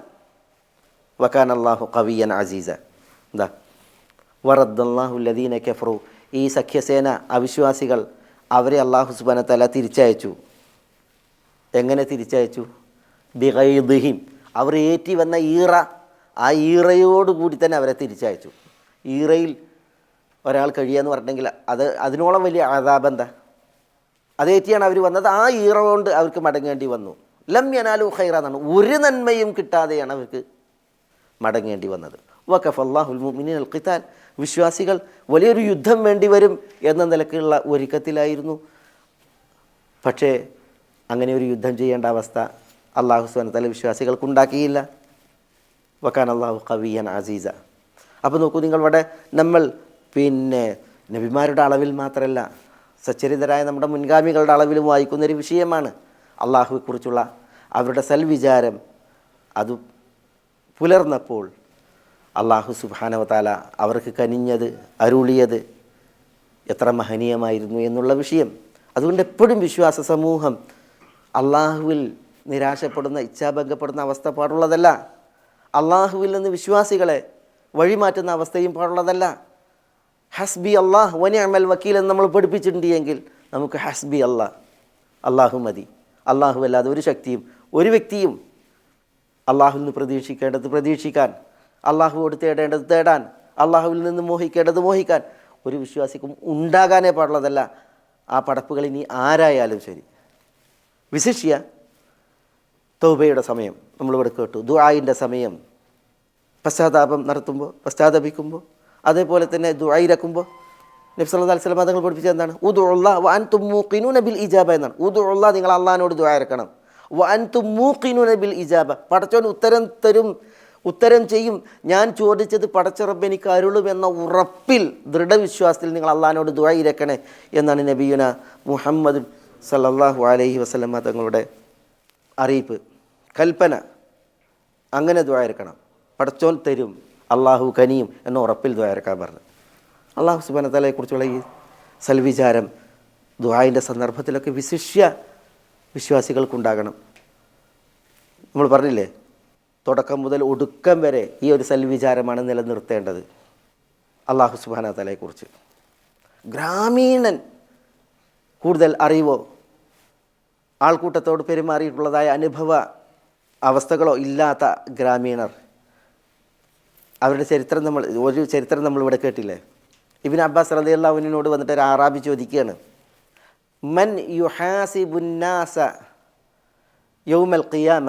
വകാനല്ലാഹു ഖവിയ്യൻ അസീസ. എന്താ? വറദ്ദല്ലാഹു അല്ലദീന കഫറു, ഈ സഖ്യസേന അവിശ്വാസികൾ അവരെ അള്ളാഹു സുബ്ഹാനഹു വ തആല തിരിച്ചയച്ചു. എങ്ങനെ തിരിച്ചയച്ചു? ബിഗൈദിഹിം, അവർ ഏറ്റി വന്ന ഈറ, ആ ഈറയോടുകൂടി തന്നെ അവരെ തിരിച്ചയച്ചു. ഈറയിൽ ഒരാൾ കഴിയുകയെന്ന് പറഞ്ഞെങ്കിൽ അതിനോളം വലിയ അദാബ് എന്താ? അതേറ്റിയാണ് അവർ വന്നത്. ആ ഈറ കൊണ്ട് അവർക്ക് മടങ്ങേണ്ടി വന്നു. ലം യനാലു ഖൈറ എന്നാണ്, ഒരു നന്മയും കിട്ടാതെയാണ് അവർക്ക് മടങ്ങേണ്ടി വന്നത്. വകഫല്ലാഹുൽ മുഅ്മിനീനൽ ഖിതാൽ, വിശ്വാസികൾ വലിയൊരു യുദ്ധം വേണ്ടി വരും എന്ന നിലക്കുള്ള ഒരുക്കത്തിലായിരുന്നു. പക്ഷേ അങ്ങനെ ഒരു യുദ്ധം ചെയ്യേണ്ട അവസ്ഥ അള്ളാഹു സുബ്ഹാനഹു വ തആല വിശ്വാസികൾക്കുണ്ടാക്കിയില്ല. വകാനല്ലാഹു ഖവിയ്യൻ അസീസ. അപ്പോൾ നോക്കൂ നിങ്ങൾ, ഇവിടെ നമ്മൾ പിന്നെ നബിമാരുടെ അളവിൽ മാത്രമല്ല, സച്ചരിതരായ നമ്മുടെ മുൻഗാമികളുടെ അളവിലും വായിക്കുന്നൊരു വിഷയമാണ് അള്ളാഹുവെക്കുറിച്ചുള്ള അവരുടെ സൽവിചാരം. അത് പുലർന്നപ്പോൾ അള്ളാഹു സുബ്ഹാനഹു വ തആല അവർക്ക് കനിഞ്ഞത്, അരുളിയത് എത്ര മഹനീയമായിരുന്നു എന്നുള്ള വിഷയം. അതുകൊണ്ട് എപ്പോഴും വിശ്വാസ സമൂഹം അള്ളാഹുവിൽ നിരാശപ്പെടുന്ന, ഇച്ഛാഭംഗപ്പെടുന്ന അവസ്ഥ പാടുള്ളതല്ല. അള്ളാഹുവിൽ നിന്ന് വിശ്വാസികളെ വഴിമാറ്റുന്ന അവസ്ഥയും പാടുള്ളതല്ല. ഹസ്ബി അള്ളാഹ് വനിഅമൽ വക്കീൽ എന്ന് നമ്മൾ പഠിപ്പിച്ചിട്ടുണ്ട് എങ്കിൽ നമുക്ക് ഹസ്ബി അള്ളാഹ്, അള്ളാഹു മതി, അള്ളാഹു അല്ലാതെ ഒരു ശക്തിയും ഒരു വ്യക്തിയും അള്ളാഹുവിൽ നിന്ന് പ്രതീക്ഷിക്കേണ്ടത് പ്രതീക്ഷിക്കാൻ, അള്ളാഹുവോട് തേടേണ്ടത് തേടാൻ, അള്ളാഹുവിൽ നിന്ന് മോഹിക്കേണ്ടത് മോഹിക്കാൻ ഒരു വിശ്വാസിക്കും ഉണ്ടാകാനേ പാടുള്ളതല്ല. ആ പടപ്പുകൾ ഇനി ആരായാലും ശരി. വിശിഷ്യ തൗബയുടെ സമയം നമ്മളിവിടെ കേട്ടു, ദുആയിൻ്റെ സമയം, പശ്ചാത്താപം നടത്തുമ്പോൾ, പശ്ചാത്തപിക്കുമ്പോൾ, അതേപോലെ തന്നെ ദുആയിരക്കുമ്പോൾ നബി സല്ലല്ലാഹു അലൈഹി വസല്ലം തങ്ങൾ പഠിപ്പിച്ചത് എന്താണ്? ഉദുഉല്ലാഹ വ അൻതും മൂഖിനൂന ബിൽ ഇജാബ എന്നാണ്. ഉദുഉല്ലാഹ, നിങ്ങൾ അള്ളാഹിനോട് ദുആ ഇറക്കണം. വ അൻതും മൂഖിനൂന ബിൽ ഇജാബ, പടച്ചവൻ ഉത്തരം തരും, ഉത്തരം ചെയ്യും, ഞാൻ ചോദിച്ചത് പടച്ച റബ്ബ് എനിക്ക് അരുളുമെന്ന ഉറപ്പിൽ, ദൃഢവിശ്വാസത്തിൽ നിങ്ങൾ അള്ളാഹിനോട് ദുആ ഇറക്കണേ എന്നാണ് നബിയുന മുഹമ്മദ് സല്ലല്ലാഹു അലൈഹി വസല്ലം തങ്ങളുടെ അറിയിപ്പ്, കൽപ്പന. അങ്ങനെ ദുആ ഇറക്കണം. പടച്ചോൻ തരും, അള്ളാഹു കനിയും എന്ന ഉറപ്പിൽ ദുആ ഇറക്കാൻ പറഞ്ഞു. അള്ളാഹു സുബ്ഹാനഹു വ തആലയെക്കുറിച്ചുള്ള ഈ സൽവിചാരം ദുആയിൻ്റെ സന്ദർഭത്തിലൊക്കെ വിശിഷ്യ വിശ്വാസികൾക്കുണ്ടാകണം. നമ്മൾ പറഞ്ഞില്ലേ, തുടക്കം മുതൽ ഒടുക്കം വരെ ഈ ഒരു സൽവിചാരമാണ് നിലനിർത്തേണ്ടത്. അള്ളാഹു സുബ്ഹാനഹു വ തആലയെക്കുറിച്ച് ഗ്രാമീണൻ കൂടുതൽ അറിവോ ആൾക്കൂട്ടത്തോട് പെരുമാറിയിട്ടുള്ളതായ അനുഭവ അവസ്ഥകളോ ഇല്ലാത്ത ഗ്രാമീണർ, അവരുടെ ചരിത്രം ഒരു ചരിത്രം നമ്മളിവിടെ കേട്ടില്ലേ? ഇബ്നു അബ്ബാസ് റളിയല്ലാഹു അൻഹുവിനോട് വന്നിട്ട് ഒരു അറാബി ചോദിക്കുകയാണ്, മൻ യുഹാസിബുന്നാസ യൗമൽ ഖിയാമ,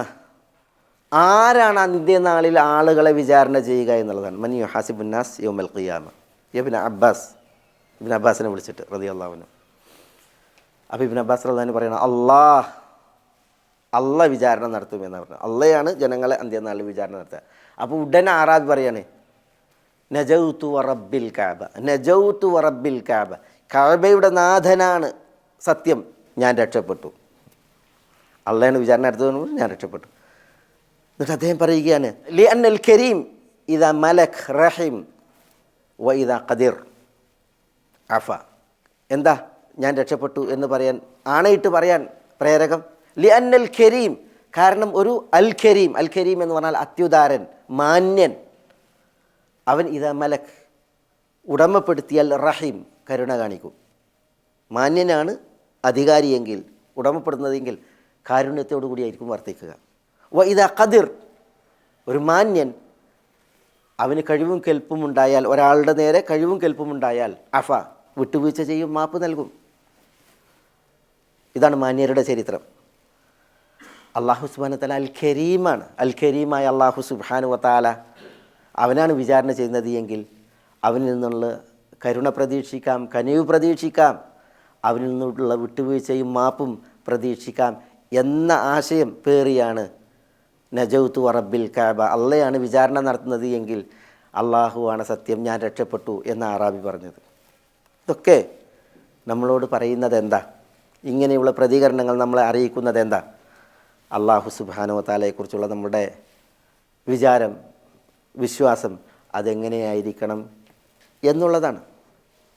ആരാണ് അന്ത്യനാളിൽ ആളുകളെ വിചാരണ ചെയ്യുക എന്നുള്ളതാണ്. മൻ യുഹാസിബുന്നാസ് യൗമൽ ഖിയാമ. ഇബ്നു അബ്ബാസിനെ വിളിച്ചിട്ട് റളിയല്ലാഹു അൻഹു. അപ്പോൾ ഇബ്നു അബ്ബാസ് റളിയല്ലാഹു അൻഹു പറയണം, അള്ളാഹ് വിചാരണ നടത്തുമെന്നാണ് പറഞ്ഞത്. അള്ളയാണ് ജനങ്ങളെ അന്ത്യനാളിൽ വിചാരണ നടത്തുക. അപ്പോൾ ഉടനെ അറാബി പറയാണ്, നജൗതു വറബ്ബിൽ കഅബ, നജൗതു വറബ്ബിൽ കഅബ, കഅബയുടെ നാഥനാണ് സത്യം, ഞാൻ രക്ഷപ്പെട്ടു. അള്ളയാണ് വിചാരണ നടത്തുന്നത്, ഞാൻ രക്ഷപ്പെട്ടു. എന്നിട്ട് അദ്ദേഹം പറയുകയാണ്, ലി അന്നൽ കരീം ഇദാ മലക് റഹിം വ ഇദാ ഖദിർ അഫ. എന്താ ഞാൻ രക്ഷപ്പെട്ടു എന്ന് പറയാൻ, ആണയിട്ട് പറയാൻ പ്രേരകം? ലി അന്നൽ കരീം, കാരണം ഒരു അൽ കരീം എന്ന് പറഞ്ഞാൽ അത്യുദാരൻ, മാന്യൻ, അവൻ ഇതാ മലക് ഉടമപ്പെടുത്തിയാൽ റഹീം കരുണ കാണിക്കും. മാന്യനാണ് അധികാരിയെങ്കിൽ, ഉടമപ്പെടുന്നതെങ്കിൽ കാരുണ്യത്തോടു കൂടിയായിരിക്കും വർത്തിക്കുക. വ ഇതാ ഖദിർ, ഒരു മാന്യൻ, അവന് കഴിവും കെൽപ്പും ഉണ്ടായാൽ, ഒരാളുടെ നേരെ കഴിവും കെൽപ്പും ഉണ്ടായാൽ അഫ, വിട്ടുവീഴ്ച ചെയ്യും, മാപ്പ് നൽകും. ഇതാണ് മാന്യരുടെ ചരിത്രം. അള്ളാഹു സുബ്ഹാനഹു വ തആല അൽ കരീമാണ്. അൽ കരീമായ അള്ളാഹു സുബ്ഹാനഹു വ തആല അവനാണ് വിചാരണ ചെയ്യുന്നത് എങ്കിൽ അവനിൽ നിന്നുള്ള കരുണ പ്രതീക്ഷിക്കാം, കനിവ് പ്രതീക്ഷിക്കാം, അവനിൽ നിന്നുള്ള വിട്ടുവീഴ്ചയും മാപ്പും പ്രതീക്ഷിക്കാം എന്ന ആശയം പേറിയാണ് നജൗതു വറബ്ബിൽ കഅബ, അള്ളയാണ് വിചാരണ നടത്തുന്നത് എങ്കിൽ അള്ളാഹുവാണ് സത്യം, ഞാൻ രക്ഷപ്പെട്ടു എന്ന അറാബി പറഞ്ഞത്. ഇതൊക്കെ നമ്മളോട് പറയുന്നത് എന്താ? ഇങ്ങനെയുള്ള പ്രതികരണങ്ങൾ നമ്മളെ അറിയിക്കുന്നത് എന്താ? അള്ളാഹു സുബ്ഹാനഹു വ തആലയെക്കുറിച്ചുള്ള നമ്മുടെ വിചാരം, വിശ്വാസം അതെങ്ങനെയായിരിക്കണം എന്നുള്ളതാണ്.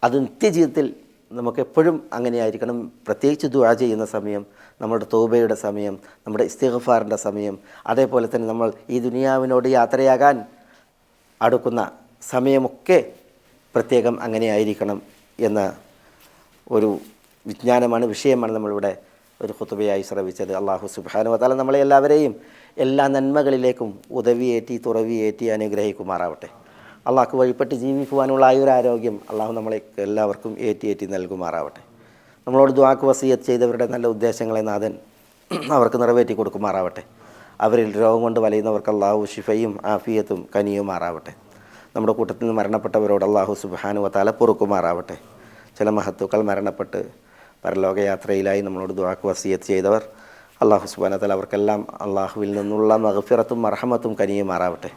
അത് നിത്യജീവിതത്തിൽ നമുക്കെപ്പോഴും അങ്ങനെയായിരിക്കണം. പ്രത്യേകിച്ച് ദുആ ചെയ്യുന്ന സമയം, നമ്മുടെ തൗബയുടെ സമയം, നമ്മുടെ ഇസ്തിഗ്ഫാറിൻ്റെ സമയം, അതേപോലെ തന്നെ നമ്മൾ ഈ ദുനിയാവിനോട് യാത്രയാകാൻ അടുക്കുന്ന സമയമൊക്കെ പ്രത്യേകം അങ്ങനെയായിരിക്കണം എന്ന ഒരു വിജ്ഞാനമാണ്, വിഷയമാണ് നമ്മളിവിടെ ഒരു ഖുതുബയായി ശ്രവിച്ചത്. അള്ളാഹു സുബ്ഹാനഹു വ തആല നമ്മളെ എല്ലാവരെയും എല്ലാ നന്മകളിലേക്കും ഉദവിയേറ്റി തുറവിയേറ്റി അനുഗ്രഹിക്കുമാറാവട്ടെ. അള്ളാഹ്ക്ക് വഴിപ്പെട്ട് ജീവിക്കുവാനുള്ള ആയുരാരോഗ്യം അള്ളാഹു നമ്മളെ എല്ലാവർക്കും ഏറ്റി നൽകുമാറാവട്ടെ. നമ്മളോട് ദുആക്ക് വസിയത്ത് ചെയ്തവരുടെ നല്ല ഉദ്ദേശങ്ങളെ നാഥൻ അവർക്ക് നിറവേറ്റി കൊടുക്കുമാറാവട്ടെ. അവരിൽ രോഗം കൊണ്ട് വലയുന്നവർക്ക് അള്ളാഹു ശിഫയും ആഫിയത്തും കനിയുമാറാവട്ടെ. നമ്മുടെ കൂട്ടത്തിൽ നിന്ന് മരണപ്പെട്ടവരോട് അള്ളാഹു സുബ്ഹാനഹു വ തആല പൊറുക്കുമാറാവട്ടെ. ചില മഹത്തുക്കൾ മരണപ്പെട്ട് പരലോകയാത്രയിലായി നമ്മളോട് ദുആക്ക് വസിയത്ത് ചെയ്തവർ അള്ളാഹു സുബ്ഹാനഹു വ തആല അവർക്കെല്ലാം അള്ളാഹുവിൽ നിന്നുള്ള മഗ്ഫിറത്തും മർഹമത്തും കനിയുമാറാവട്ടെ.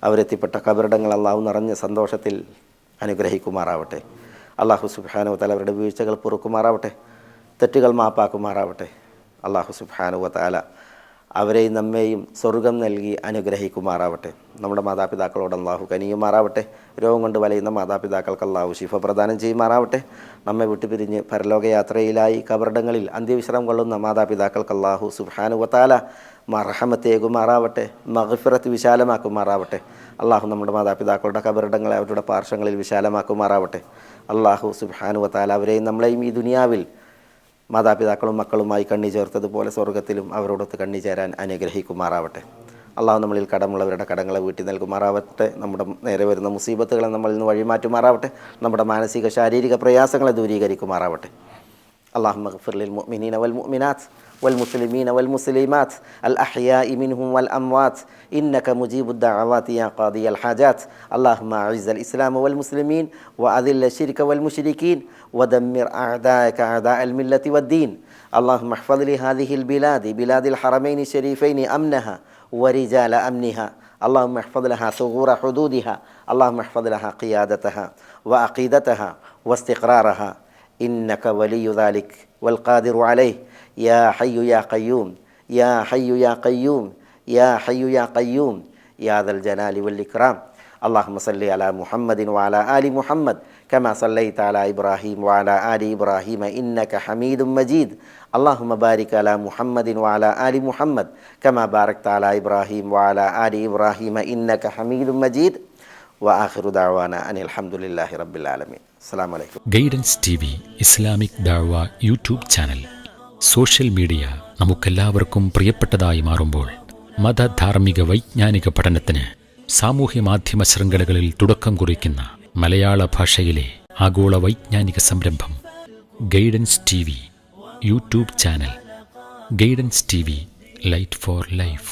അവരെത്തിപ്പെട്ട കബറിടങ്ങൾ അള്ളാഹു നിറഞ്ഞ സന്തോഷത്തിൽ അനുഗ്രഹിക്കുമാറാവട്ടെ. അള്ളാഹു സുബ്ഹാനഹു വ തആല അവരുടെ വീഴ്ചകൾ പൊറുക്കുമാറാവട്ടെ, തെറ്റുകൾ മാപ്പാക്കുമാറാവട്ടെ. അള്ളാഹു സുബ്ഹാനഹു വ തആല അവരെയും നമ്മെയും സ്വർഗം നൽകി അനുഗ്രഹിക്കുമാറാവട്ടെ. നമ്മുടെ മാതാപിതാക്കളോട് അള്ളാഹു കനിയുമാറാവട്ടെ. രോഗം കൊണ്ട് വലയുന്ന മാതാപിതാക്കൾക്ക് അള്ളാഹു ശിഫ പ്രദാനം ചെയ്യുമാറാവട്ടെ. നമ്മെ വിട്ടുപിരിഞ്ഞ് പരലോകയാത്രയിലായി കബറിടങ്ങളിൽ അന്ത്യവിശ്രമം കൊള്ളുന്ന മാതാപിതാക്കൾക്ക് അള്ളാഹു സുബ്ഹാനഹു വ തആല മർഹമത്തേകുമാറാവട്ടെ, മഗ്ഫിറത്ത് വിശാലമാക്കുമാറാവട്ടെ. അള്ളാഹു നമ്മുടെ മാതാപിതാക്കളുടെ കബറിടങ്ങളെ അവരുടെ പാർശ്വങ്ങളിൽ വിശാലമാക്കുമാറാവട്ടെ. അള്ളാഹു സുബ്ഹാനഹു വ തആല അവരെയും നമ്മളെയും ഈ ദുനിയാവിൽ മാതാപിതാക്കളും മക്കളുമായി കണ്ണി ചേർത്തതുപോലെ സ്വർഗത്തിലും അവരോടൊത്ത് കണ്ണി ചേരാൻ അനുഗ്രഹിക്കുമാറാവട്ടെ. അള്ളാഹു നമ്മളിൽ കടമുള്ളവരുടെ കടങ്ങളെ വീട്ടി നൽകുമാറാവട്ടെ. നമ്മുടെ നേരെ വരുന്ന മുസീബത്തുകളെ നമ്മളിൽ നിന്ന് വഴിമാറ്റുമാറാവട്ടെ. നമ്മുടെ മാനസിക ശാരീരിക പ്രയാസങ്ങളെ ദൂരീകരിക്കുമാറാവട്ടെ. اللهم اغفر للمؤمنين والمؤمنات والمسلمين والمسلمات الأحياء منهم والأموات إنك مجيب الدعوات يا قاضي الحاجات. اللهم أعز الإسلام والمسلمين وأذل الشرك والمشركين ودمر أعداءك أعداء الملة والدين. اللهم احفظ لهذه البلاد بلاد الحرمين الشريفين أمنها ورجال أمنها. اللهم احفظ لها ثغور حدودها. اللهم احفظ لها قيادتها وعقيدتها واستقرارها إنك ولي ذلك والقادر عليه. يا حي يا قيوم يا حي يا قيوم يا حي يا قيوم يا ذا الجلال والإكرام. اللهم صل على محمد وعلى آل محمد كما صليت على إبراهيم وعلى آل إبراهيم إنك حميد مجيد. اللهم بارك على محمد وعلى آل محمد كما باركت على إبراهيم وعلى آل إبراهيم إنك حميد مجيد. وآخر دعوانا أن الحمد لله رب العالمين. السلام عليكم. ഗൈഡൻസ് TV ഇസ്ലാമിക് ദഅവ യൂട്യൂബ് ചാനൽ സോഷ്യൽ മീഡിയ നമുക്കെല്ലാവർക്കും പ്രിയപ്പെട്ടതായി മാറുമ്പോൾ മതധാർമ്മിക വൈജ്ഞാനിക പഠനത്തിന് സാമൂഹ്യ മാധ്യമ ശൃംഖലകളിൽ തുടക്കം കുറിക്കുന്ന മലയാള ഭാഷയിലെ ആഗോള വൈജ്ഞാനിക സംരംഭം guidance TV YouTube channel. Guidance TV light four life.